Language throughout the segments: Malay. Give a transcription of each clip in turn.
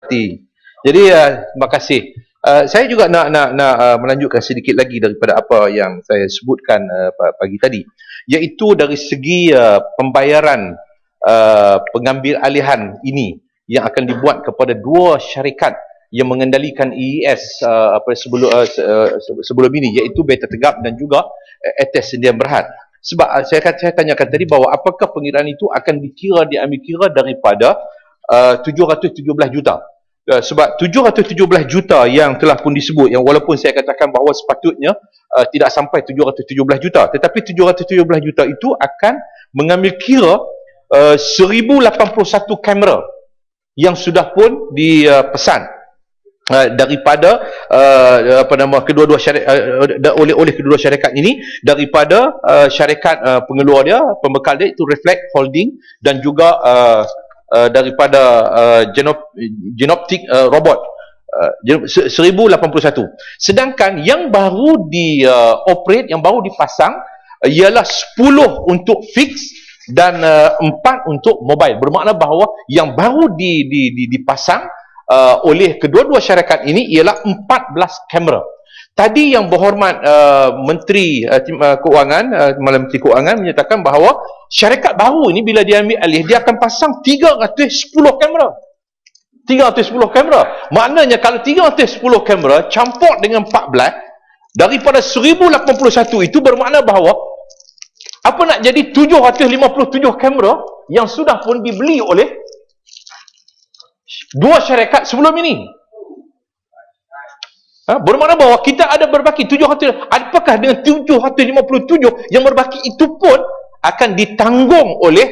Jadi terima kasih. Saya juga nak melanjutkan sedikit lagi daripada apa yang saya sebutkan pagi tadi, iaitu dari segi pembayaran pengambil alihan ini yang akan dibuat kepada dua syarikat yang mengendalikan EES sebelum ini, iaitu Beta Tegap dan juga Etes Sdn Bhd. Sebab saya tanyakan tadi bahawa apakah pengiraan itu akan diambil kira daripada 717 juta. Sebab 717 juta yang telah pun disebut, yang walaupun saya katakan bahawa sepatutnya tidak sampai 717 juta, tetapi 717 juta itu akan mengambil kira 1081 kamera yang sudah pun dipesan daripada kedua-dua syarikat, oleh kedua syarikat ini, daripada syarikat pengeluar dia, pembekal dia, itu Reflect Holding, dan juga daripada Genoptic Robot 1081. Sedangkan yang baru operate, yang baru dipasang ialah 10 untuk fix dan 4 untuk mobile. Bermakna bahawa yang baru dipasang oleh kedua-dua syarikat ini ialah 14 kamera. Tadi yang berhormat Menteri Keuangan, Menteri Keuangan menyatakan bahawa syarikat baru ini bila dia ambil alih, dia akan pasang 310 kamera. 310 kamera. Maknanya kalau 310 kamera campur dengan 14 daripada 1081 itu, bermakna bahawa apa nak jadi 757 kamera yang sudah pun dibeli oleh dua syarikat sebelum ini. Bermakna bahawa kita ada berbaki 700. Apakah dengan 757 yang berbaki itu pun akan ditanggung oleh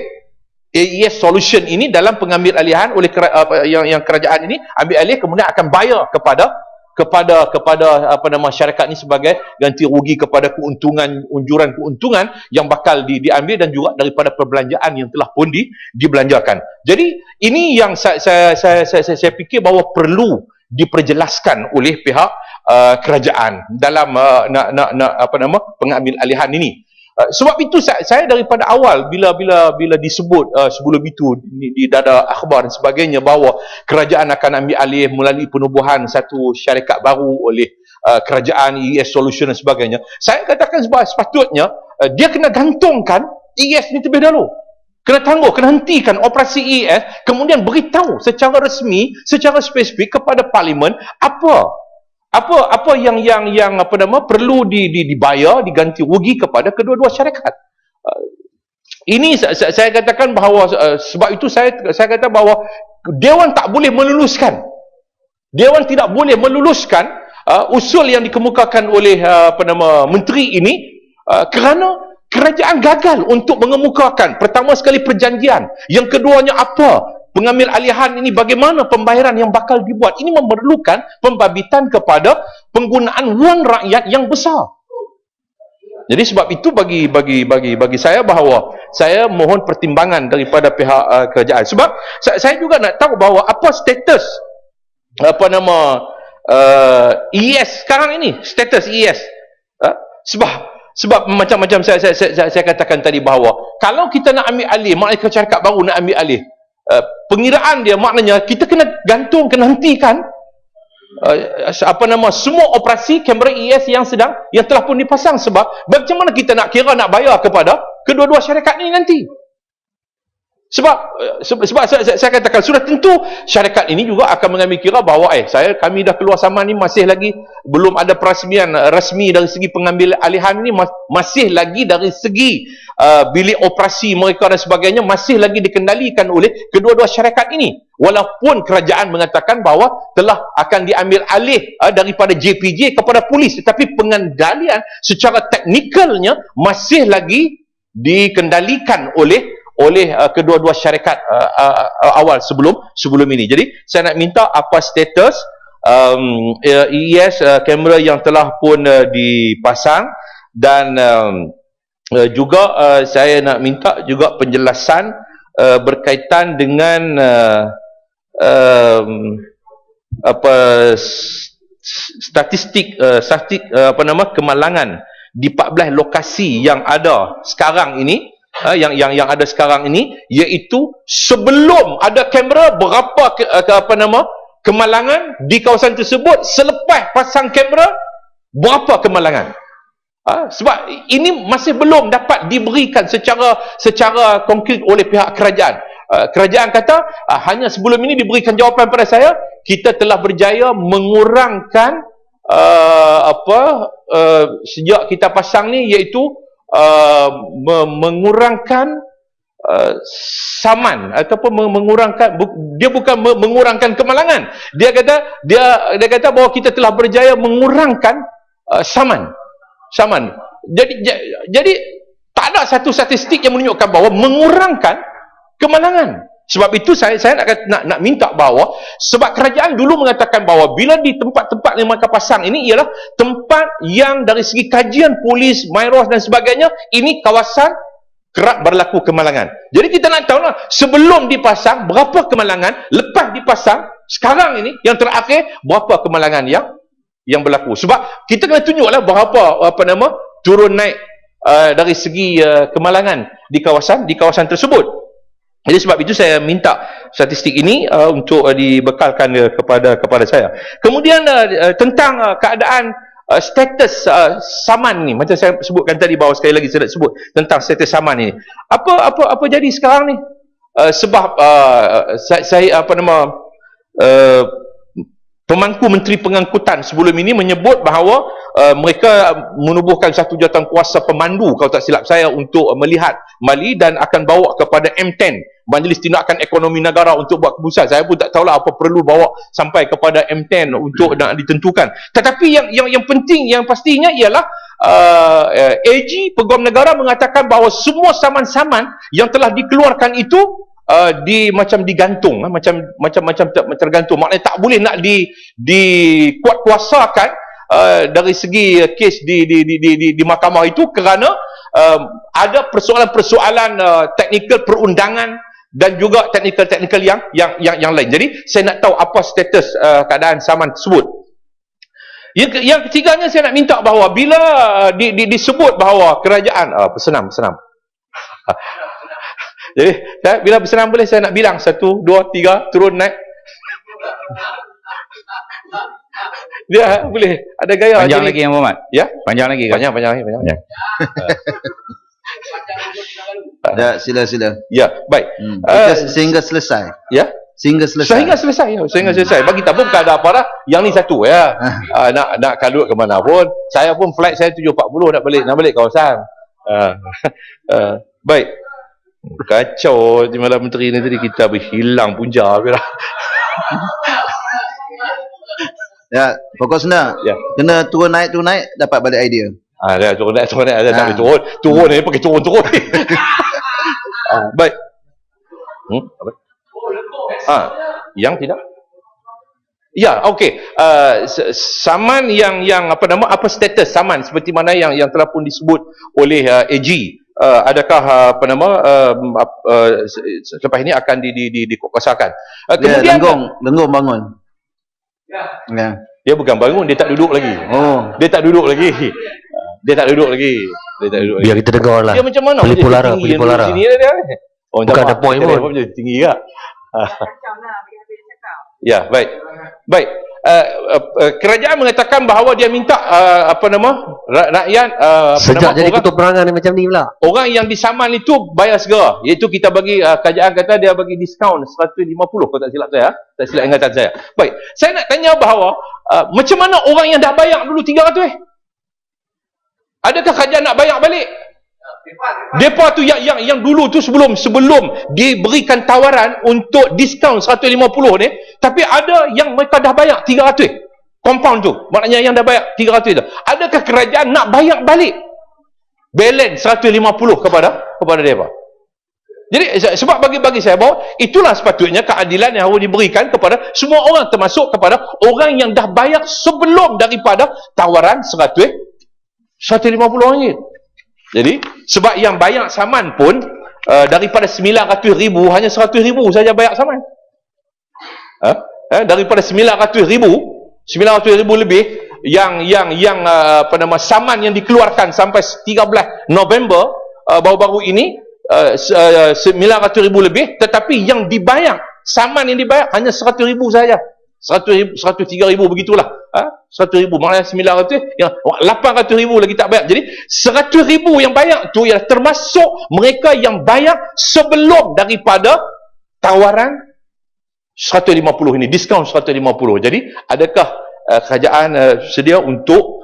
AES Solution ini dalam pengambil alihan oleh yang kerajaan ini ambil alih, kemudian akan bayar kepada syarikat ini sebagai ganti rugi kepada unjuran keuntungan yang bakal diambil dan juga daripada perbelanjaan yang telah pun dibelanjakan. Jadi ini yang saya fikir bahawa perlu diperjelaskan oleh pihak kerajaan dalam pengambil alihan ini. Sebab itu saya daripada awal bila disebut sebelum itu di dada akhbar dan sebagainya bahawa kerajaan akan ambil alih melalui penubuhan satu syarikat baru oleh kerajaan, EES Solution dan sebagainya, saya katakan sepatutnya dia kena gantungkan EES ni terlebih dahulu. Kena tangguh, kena hentikan operasi EES, kemudian beritahu secara resmi, secara spesifik kepada Parlimen apa yang perlu dibayar, diganti rugi kepada kedua-dua syarikat. Ini saya katakan bahawa sebab itu saya kata bahawa Dewan tak boleh meluluskan. Dewan tidak boleh meluluskan usul yang dikemukakan oleh menteri ini kerana kerajaan gagal untuk mengemukakan pertama sekali perjanjian, yang keduanya pengambil alihan ini, bagaimana pembayaran yang bakal dibuat. Ini memerlukan pembabitan kepada penggunaan wang rakyat yang besar. Jadi sebab itu bagi saya bahawa saya mohon pertimbangan daripada pihak kerajaan. Sebab saya juga nak tahu bahawa apa status EES sekarang ini, status EES. Sebab macam-macam saya katakan tadi bahawa kalau kita nak ambil alih, maknanya syarikat baru nak ambil alih, pengiraan dia maknanya kita kena gantung, kena hentikan semua operasi kamera EES yang telah pun dipasang. Sebab macam mana kita nak kira, nak bayar kepada kedua-dua syarikat ini nanti? Sebab saya katakan sudah tentu syarikat ini juga akan mengambil kira bahawa kami dah keluar saman ni, masih lagi belum ada perasmian rasmi dari segi pengambil alihan ini, masih lagi dari segi bilik operasi mereka dan sebagainya masih lagi dikendalikan oleh kedua-dua syarikat ini. Walaupun kerajaan mengatakan bahawa telah akan diambil alih daripada JPJ kepada polis, tetapi pengendalian secara teknikalnya masih lagi dikendalikan oleh kedua-dua syarikat awal sebelum ini. Jadi saya nak minta apa status EES kamera yang telah pun dipasang, dan juga saya nak minta juga penjelasan berkaitan dengan statistik kemalangan di 14 lokasi yang ada sekarang ini, yang ada sekarang ini, iaitu sebelum ada kamera berapa kemalangan di kawasan tersebut selepas pasang kamera, berapa kemalangan. Sebab ini masih belum dapat diberikan secara konkret oleh pihak kerajaan. Kerajaan kata hanya sebelum ini diberikan jawapan pada saya, kita telah berjaya mengurangkan sejak kita pasang ni, iaitu mengurangkan saman ataupun mengurangkan, dia bukan mengurangkan kemalangan. Dia kata bahawa kita telah berjaya mengurangkan saman. Jadi tak ada satu statistik yang menunjukkan bahawa mengurangkan kemalangan. Sebab itu saya nak minta bahawa, sebab kerajaan dulu mengatakan bahawa bila di tempat-tempat yang mereka pasang ini ialah tempat yang dari segi kajian polis, MIROS dan sebagainya, ini kawasan kerap berlaku kemalangan. Jadi kita nak tahu lah, sebelum dipasang berapa kemalangan, lepas dipasang sekarang ini yang terakhir berapa kemalangan yang berlaku. Sebab kita kena tunjuklah berapa turun naik dari segi kemalangan di kawasan tersebut. Jadi sebab itu saya minta statistik ini untuk dibekalkan kepada saya. Kemudian tentang keadaan status saman ni, macam saya sebutkan tadi, bahawa sekali lagi saya nak sebut tentang status saman ni. Apa jadi sekarang ni? Sebab saya pemangku Menteri Pengangkutan sebelum ini menyebut bahawa mereka menubuhkan satu jawatan kuasa pemandu, kalau tak silap saya, untuk melihat Mali dan akan bawa kepada M10, Majlis Tindakan Ekonomi Negara, untuk buat keputusan. Saya pun tak tahulah apa perlu bawa sampai kepada M10 untuk nak ditentukan. Tetapi yang penting, yang pastinya ialah AG Peguam Negara mengatakan bahawa semua saman-saman yang telah dikeluarkan itu macam digantung, macam tergantung. Maknanya tak boleh nak dikuatkuasakan dari segi kes di mahkamah itu, kerana ada persoalan-persoalan teknikal perundangan dan juga teknikal yang lain. Jadi saya nak tahu apa status keadaan saman tersebut. Yang ketiganya, saya nak minta bahawa bila disebut bahawa kerajaan bersenam. Jadi bila bersenam boleh saya nak bilang 1, 2, 3 turun naik. Dia boleh ada gaya. Panjang lagi yang Muhammad. Ya? Panjang lagi. Panjang. Ya, sila. Ya, baik. Sehingga selesai. Ya? Sehingga selesai. Bagi tak pun bukan ada apa dah. Yang ni satu ya. Nak kalut ke mana pun. Saya pun flight saya 7.40 nak balik kawasan. Baik. Kacau di malam menteri ni tadi, kita berhilang punca. Ya, pokok senang. Ya. Kena turun naik dapat balik idea. Dah turun naik ada tak boleh turun ni pakai turun. Baik. Yang tidak. Ya, okey. Saman yang apa status saman seperti mana yang telah pun disebut oleh AG. Adakah selepas ini akan dikuasakan? Kemudian Lenggong bangun. Ya. Dia bukan bangun, dia tak duduk lagi. Dia tak duduk lagi. Biar kita dengar lah. Dia macam mana? Pelipu lara. Bukan ada point pun. Tinggi tak? Ya, baik. Kerajaan mengatakan bahawa dia minta rakyat sejak jadi ketua perangan ni macam ni pula. Orang yang disaman itu bayar segera, iaitu kita bagi kerajaan kata dia bagi diskaun 150 kalau tak silap saya, tak silap ingatan saya. Baik, saya nak tanya bahawa macam mana orang yang dah bayar dulu 300 adakah kerajaan nak bayar balik? Depa tu yang dulu tu sebelum diberikan tawaran untuk diskaun 150 ni, tapi ada yang mereka dah bayar 300 compound tu, maknanya yang dah bayar 300 tu, adakah kerajaan nak bayar balik balance 150 kepada depa? Jadi sebab bagi saya bahawa itulah sepatutnya keadilan yang harus diberikan kepada semua orang, termasuk kepada orang yang dah bayar sebelum daripada tawaran 150 ringgit. Jadi sebab yang bayar saman pun daripada 900,000 hanya 100,000 saja bayar saman. Daripada 900,000 lebih yang saman yang dikeluarkan sampai 13 November baru-baru ini 900,000 lebih, tetapi yang dibayar, saman yang dibayar hanya 100,000 saja. 103,000 begitulah. 100,000 maknanya 900, yang 800,000 lagi tak bayar. Jadi 100,000 yang bayar tu ialah termasuk mereka yang bayar sebelum daripada tawaran 150 ini, diskaun 150. Jadi adakah kerajaan sedia untuk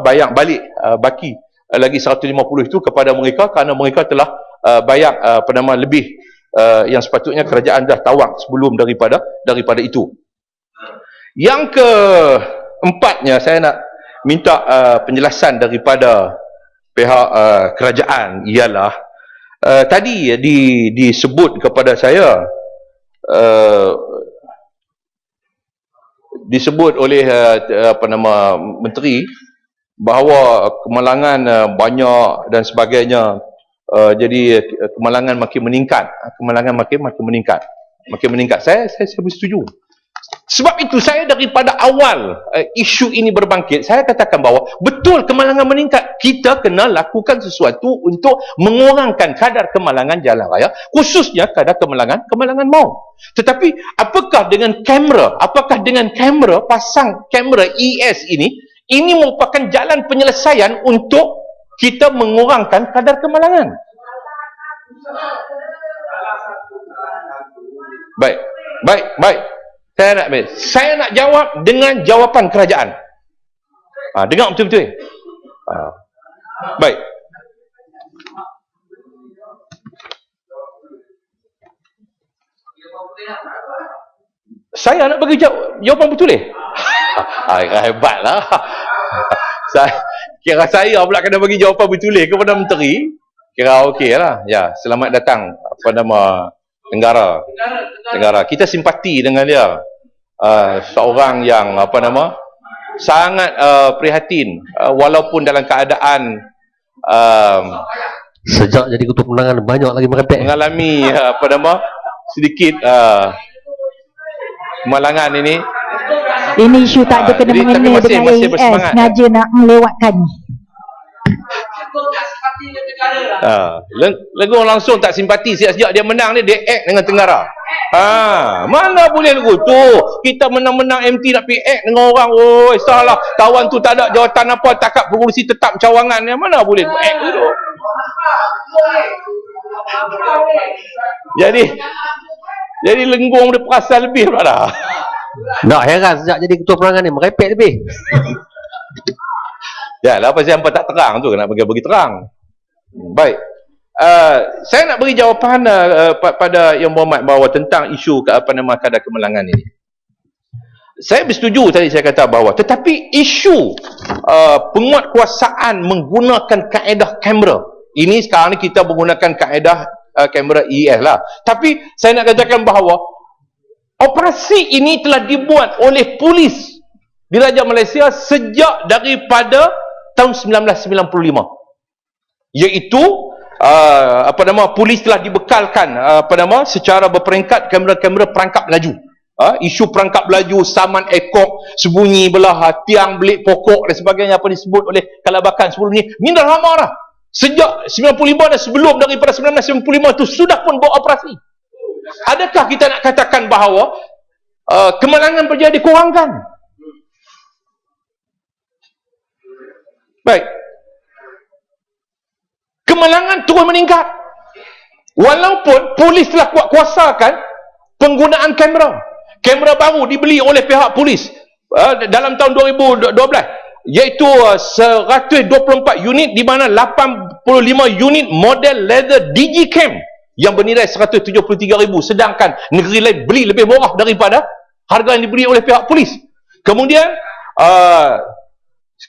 bayar balik baki lagi 150 itu kepada mereka kerana mereka telah bayar lebih yang sepatutnya kerajaan dah tawar sebelum daripada itu. Yang keempatnya, saya nak minta penjelasan daripada pihak kerajaan ialah tadi disebut kepada saya, disebut oleh menteri bahawa kemalangan banyak dan sebagainya. Jadi kemalangan makin meningkat. Saya bersetuju. Sebab itu saya daripada awal isu ini berbangkit, saya katakan bahawa betul kemalangan meningkat. Kita kena lakukan sesuatu untuk mengurangkan kadar kemalangan jalan raya, khususnya kadar kemalangan maut. Tetapi apakah dengan kamera, pasang kamera ES ini merupakan jalan penyelesaian untuk kita mengurangkan kadar kemalangan. Baik. Saya nak jawab dengan jawapan kerajaan. Dengar betul-betul. Baik. Saya nak bagi jawapan betul hebatlah. Kira saya pula kena bagi jawapan betul kepada menteri. Kira okey lah. Ya, selamat datang Tenggara. Kita simpati dengan dia. Seorang yang sangat prihatin walaupun dalam keadaan sejak jadi ketua pemenangan banyak lagi merepek, mengalami sedikit kemalangan ini. Ini isu tak ada kena mengena dengan AES, sengaja nak melewatkan. Lengur langsung tak simpati sejak dia menang ni, dia act dengan Tenggara. Mana boleh lagu tu? Kita menang-menang MT nak pergi act dengan orang. Oh, salah. Kawan tu tak ada jawatan apa, takap pengurusi tetap cawangan. Mana boleh act tu? Jadi Lenggong dia perasan lebih pula dah. Tak heran sejak jadi ketua pemenangan ni merepek lebih. Ya lah, pasal hampa tak terang tu, nak bagi terang. Baik. Saya nak beri jawapan pada Yang Berhormat bahawa tentang isu kadar kemalangan ini. Saya bersetuju tadi saya kata bahawa, tetapi isu penguatkuasaan menggunakan kaedah kamera. Ini sekarang ni kita menggunakan kaedah kamera ES lah. Tapi saya nak katakan bahawa operasi ini telah dibuat oleh polis di Raja Malaysia sejak daripada tahun 1995. Iaitu polis telah dibekalkan secara berperingkat kamera-kamera perangkap laju. Isu perangkap laju, saman ekor, sembunyi belah tiang belik pokok dan sebagainya, apa disebut oleh kalabakan sebelum ni. Ini dah lama dah. Sejak 95 dan sebelum daripada 1995 itu sudah pun beroperasi. Adakah kita nak katakan bahawa kemalangan berjaya dikurangkan? Baik. Kemalangan terus meningkat. Walaupun polis telah kuasakan penggunaan kamera. Kamera baru dibeli oleh pihak polis dalam tahun 2012, iaitu 124 unit, di mana 85 unit model leather Digicam yang bernilai 173,000, sedangkan negeri lain beli lebih murah daripada harga yang dibeli oleh pihak polis. Kemudian 39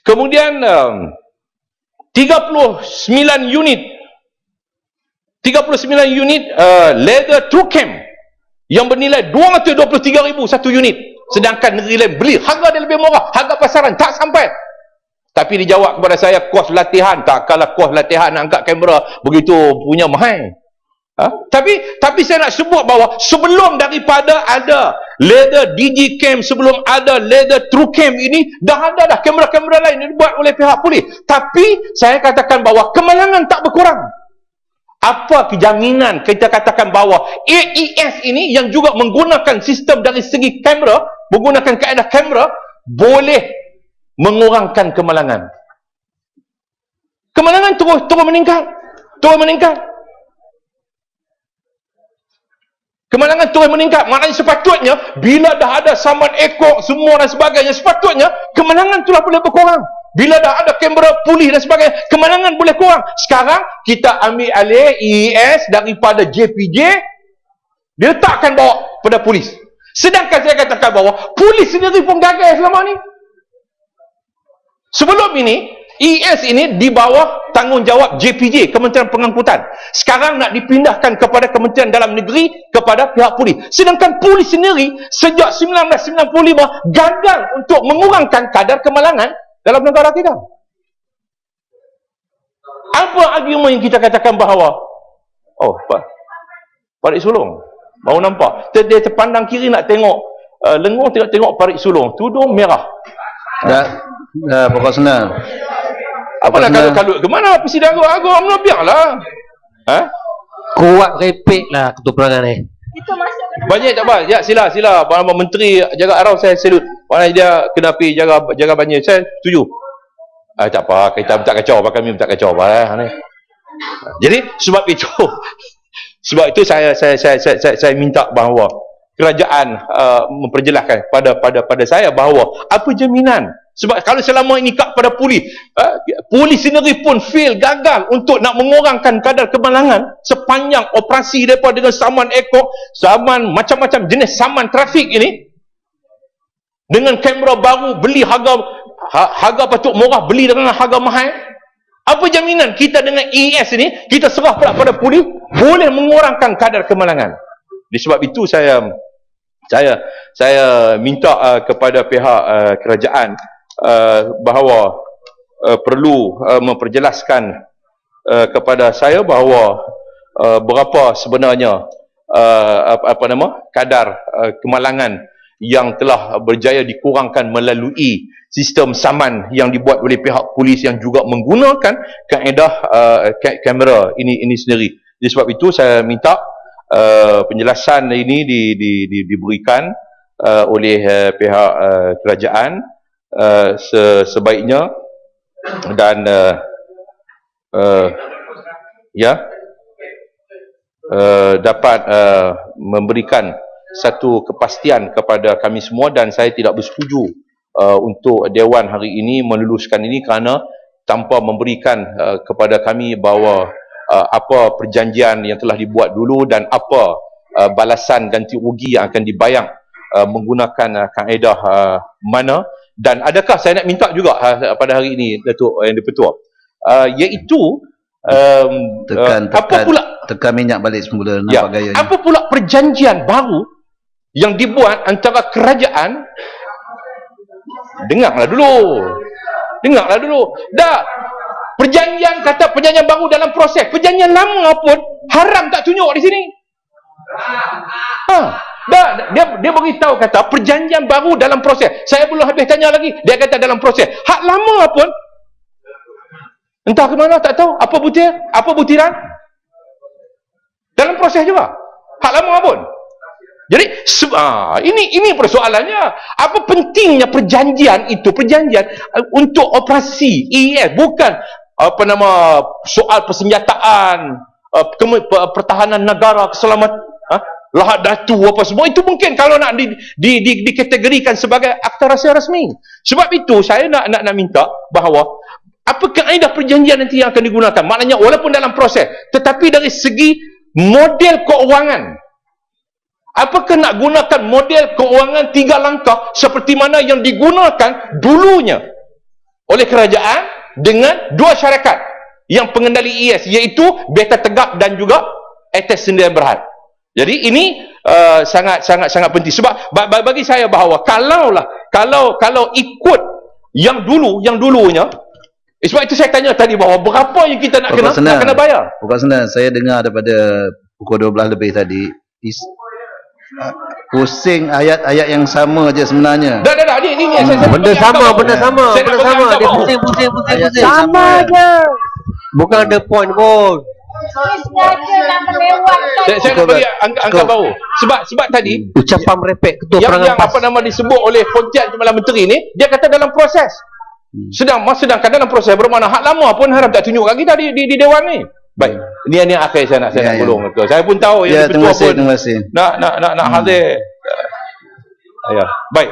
unit leather TrueCam yang bernilai 223,000 satu unit, sedangkan negeri lain beli harga dia lebih murah, harga pasaran tak sampai. Tapi dijawab kepada saya, kos latihan, tak kalah kos latihan nak angkat kamera begitu punya mahal. Tapi saya nak sebut bahawa sebelum daripada ada leather Digicam, sebelum ada leather TrueCam ini, dah ada kamera-kamera lain yang dibuat oleh pihak polis. Tapi saya katakan bahawa kemalangan tak berkurang. Apa kejaminan kita katakan bahawa AES ini yang juga menggunakan sistem dari segi kamera, menggunakan kaedah kamera, boleh mengurangkan kemalangan. Kemalangan terus meningkat. Kemalangan terus meningkat. Maknanya sepatutnya bila dah ada saman ekor semua dan sebagainya, sepatutnya kemalangan itulah boleh berkurang. Bila dah ada kamera pulih dan sebagainya, kemalangan boleh kurang. Sekarang kita ambil alih EES daripada JPJ, diletakkan bawa pada polis. Sedangkan saya katakan bahawa polis sendiri pun gagal selama ni. Sebelum ini EES ini di bawah tanggungjawab JPJ, Kementerian Pengangkutan. Sekarang nak dipindahkan kepada Kementerian Dalam Negeri, kepada pihak polis. Sedangkan polis sendiri sejak 1995 gagal untuk mengurangkan kadar kemalangan dalam negara kita. Apa argumen yang kita katakan bahawa parit sulung baru nampak, dia terpandang kiri nak tengok lengur, tengok parit sulung, tudung merah. Dah pokok senang. Apa nak kalut-kalut ke mana persidangan agama? Biarlah. Kuat repek lah ketua perangan ni. Banyak tak apa. Ya, sila. Bahawa Menteri jaga arau saya salute. Mana dia kena pergi jaga banyak. Saya setuju. Tak apa, kita tak kacau apa, kami tak kacau apa ni. Jadi sebab itu saya minta bahawa kerajaan memperjelaskan pada saya bahawa apa jaminan. Sebab kalau selama ini pada polis sendiri pun gagal untuk nak mengurangkan kadar kemalangan sepanjang operasi mereka dengan saman ekor, saman macam-macam jenis saman trafik ini, dengan kamera baru, beli harga patut murah, beli dengan harga mahal. Apa jaminan kita dengan EES ini, kita serah pula pada polis, boleh mengurangkan kadar kemalangan. Disebab itu saya minta kepada pihak kerajaan bahawa perlu memperjelaskan kepada saya bahawa berapa sebenarnya kadar kemalangan yang telah berjaya dikurangkan melalui sistem saman yang dibuat oleh pihak polis yang juga menggunakan kaedah kamera ini sendiri. Sebab itu saya minta penjelasan ini diberikan oleh pihak kerajaan sebaiknya, dan dapat memberikan satu kepastian kepada kami semua. Dan saya tidak bersetuju untuk Dewan hari ini meluluskan ini kerana tanpa memberikan kepada kami bahawa apa perjanjian yang telah dibuat dulu dan apa balasan ganti rugi yang akan dibayar menggunakan kaedah mana. Dan adakah saya nak minta juga pada hari ini, Datuk yang di-Pertua, iaitu tekan minyak balik semula, nampak gaya ni. Apa pula perjanjian baru yang dibuat antara kerajaan? Dengarlah dulu. Dah perjanjian, kata perjanjian baru dalam proses. Perjanjian lama pun haram tak tunjuk di sini. Dia beritahu kata perjanjian baru dalam proses. Saya belum habis tanya lagi, dia kata dalam proses. Hak lama pun entah ke mana, tak tahu apa butiran dalam proses juga. Hak lama pun. Jadi ini persoalannya. Apa pentingnya perjanjian itu? Perjanjian untuk operasi EES, bukan soal persenjataan, pertahanan negara, keselamatan, lahat datu apa semua. Itu mungkin kalau nak dikategorikan sebagai akta rahsia rasmi. Sebab itu saya nak minta bahawa apa kaedah perjanjian nanti yang akan digunakan. Maknanya walaupun dalam proses, tetapi dari segi model keuangan, apakah nak gunakan model keuangan 3 langkah seperti mana yang digunakan dulunya oleh kerajaan dengan 2 syarikat yang pengendali EES, iaitu Beta Tegak dan juga Etes Sdn Bhd. Jadi ini sangat penting. Sebab bagi saya bahawa kalau ikut yang dulunya, sebab itu saya tanya tadi bahawa berapa yang kita nak kena bayar. Bukan senang. Saya dengar daripada pukul 12 lebih tadi, pusing ayat-ayat yang sama je sebenarnya. Dah. Benda sama. Dia pusing. Sama je. Bukan ada point pun. Saya nak bagi angka baru. Sebab tadi Ucapan merepek ketua yang perangan PAS. apa nama disebut oleh Pontian Kepala Menteri ni, dia kata dalam proses. Sedangkan dalam proses bermakna hak lama pun harap tak tunjuk kat kita di Dewan ni. Baik. Ini yang akhir saya nak tolong betul. Saya pun tahu yang ketua pun nak hadir. Ya. Baik.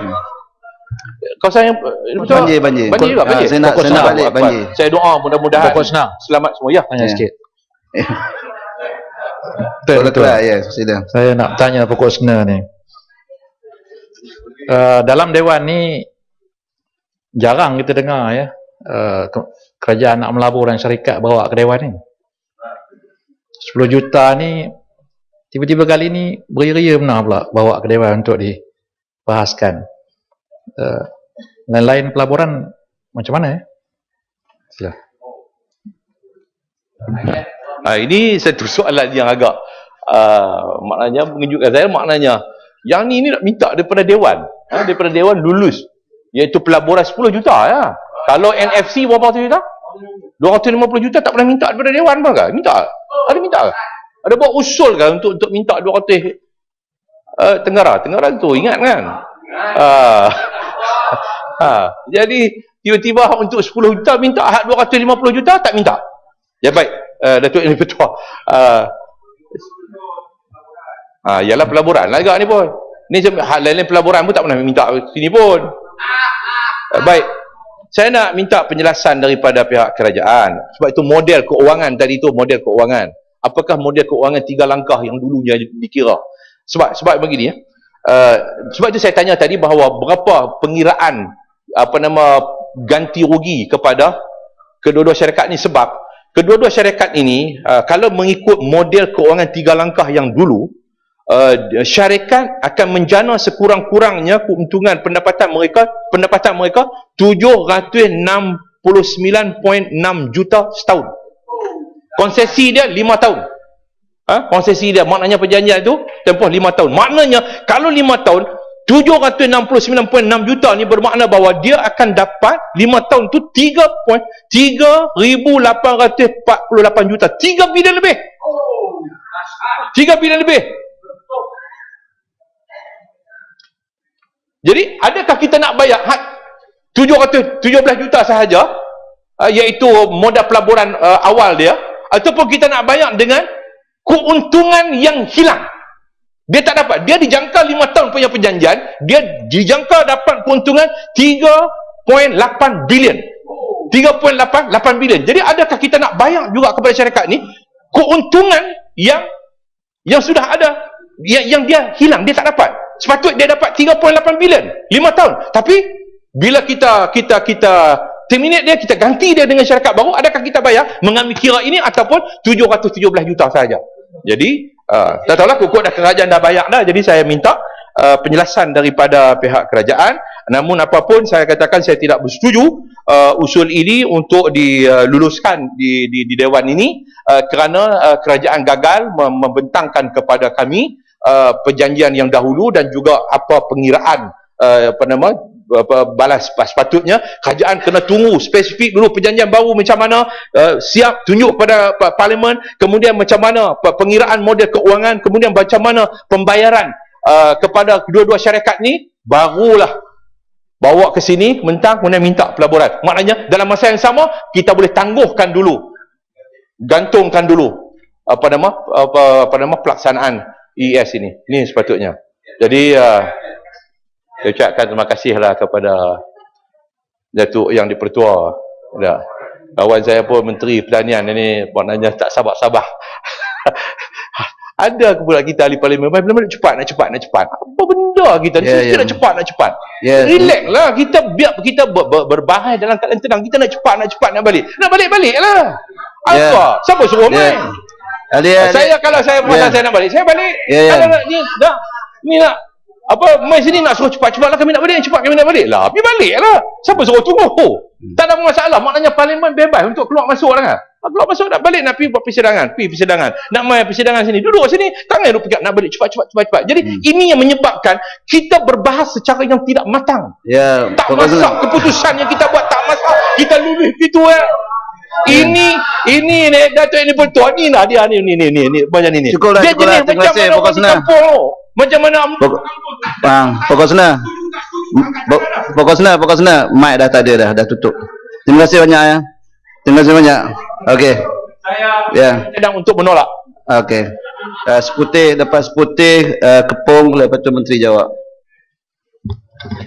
Kau sayang betul. Banjir Juga banjir. Saya nak balik banjir. Saya doa mudah-mudahan Pokok senang. selamat semua ya. Tanya sikit. Betul. Ya, sila. Saya nak tanya pokok sena ni. Dalam Dewan ni jarang kita dengar ya, kerajaan nak melabur dan syarikat bawa ke Dewan ni. 10 juta ni tiba-tiba kali ni beria benar pula bawa ke Dewan untuk dibahaskan. Lain-lain pelaburan macam mana ya? Sila. Ini satu soalan yang agak maknanya mengejutkan saya. Maknanya yang ni nak minta daripada Dewan, daripada Dewan lulus, iaitu pelaburan 10 juta ya. Kalau NFC berapa juta? 250 juta tak pernah minta daripada Dewan pun ke? Minta? Ada minta ke? Ada buat usul ke untuk minta 200 Tenggara tu ingat kan? Jadi tiba-tiba untuk 10 juta minta hak 250 juta tak minta. Ya baik, Datuk Yang Ketua. Ialah pelaburan lah agak ni pun. Ni hal lain-lain pelaburan pun tak pernah minta sini pun. Baik. Saya nak minta penjelasan daripada pihak kerajaan. Sebab itu model keuangan tadi tu, model keuangan. Apakah model keuangan 3 langkah yang dulunya dikira? Sebab begini ya. Sebab itu saya tanya tadi bahawa berapa pengiraan ganti rugi kepada kedua-dua syarikat ni, sebab kedua-dua syarikat ini kalau mengikut model keuangan 3 langkah yang dulu, syarikat akan menjana sekurang-kurangnya keuntungan pendapatan mereka 769.6 juta setahun. Konsesi dia 5 tahun. Konsesi dia maknanya perjanjian itu tempoh 5 tahun. Maknanya kalau 5 tahun 769.6 juta ni bermakna bahawa dia akan dapat 5 tahun tu 3.3848 juta. 3 bilion lebih. 3 bilion lebih. Jadi adakah kita nak bayar 717 juta sahaja, iaitu modal pelaburan awal dia, ataupun kita nak bayar dengan keuntungan yang hilang? Dia tak dapat. Dia dijangka 5 tahun punya perjanjian, dia dijangka dapat keuntungan 3.8 bilion. 3.8 bilion. Jadi adakah kita nak bayar juga kepada syarikat ni keuntungan yang sudah ada, yang dia hilang, dia tak dapat? Sepatutnya dia dapat 3.8 bilion 5 tahun. Tapi bila kita terminate dia, kita ganti dia dengan syarikat baru, adakah kita bayar mengambil kira ini ataupun 717 juta sahaja? Jadi tak tahulah, kukut dah kerajaan dah bayar dah. Jadi saya minta penjelasan daripada pihak kerajaan. Namun apapun, saya katakan saya tidak bersetuju usul ini untuk diluluskan di Dewan ini, kerana kerajaan gagal membentangkan kepada kami perjanjian yang dahulu dan juga apa pengiraan balas. Sepatutnya kerajaan kena tunggu spesifik dulu perjanjian baru macam mana, siap tunjuk pada parlimen, kemudian macam mana pengiraan model keuangan, kemudian macam mana pembayaran kepada kedua-dua syarikat ni, barulah bawa ke sini mentang kemudian minta pelaburan. Maknanya dalam masa yang sama kita boleh tangguhkan dulu, gantungkan dulu pelaksanaan ES ini sepatutnya. Jadi saya ucapkan terima kasihlah kepada Datuk Yang di-Pertua. Kawan saya pun Menteri Pertanian ini maknanya tak sabar-sabar. Ada pula kita ahli parlimen, nak cepat. Apa benda kita ni? Kita nak cepat. Relax lah, biar kita berbahaya dalam keadaan tenang. Kita nak cepat nak balik. Nak balik lah. Apa? Siapa suruh main? Kalau saya nak balik, saya balik. Kalau ni nak main sini nak suruh cepat lah kami nak balik, cepat kami nak balik lah. Pergi balik lah. Siapa suruh tunggu? Tak ada masalah. Maknanya parlimen bebas untuk keluar masuk lah kan. Keluar masuk nak balik, nak pergi buat persidangan. Nak main persidangan sini, duduk sini, tangan duduk pegang, nak balik cepat. Jadi ini yang menyebabkan kita berbahas secara yang tidak matang. Tak masak keputusan yang kita buat, tak masak. Kita lulus gitu Ini Datuk ini betul. Ni lah dia ni macam ni. Cukup dah, Dia cukup dah. jenis Terima macam kasih, mana pokok orang di senang. kampung. Macam mana Bang, pokok senang. Pokok senang. Mic dah tak ada dah tutup. Terima kasih banyak ya. Terima kasih banyak. Okey. saya sedang untuk menolak. Okey. Seputih, lepas seputih, Kepung, lepas tu Menteri jawab.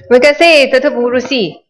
Terima kasih Tuan Pengurusi.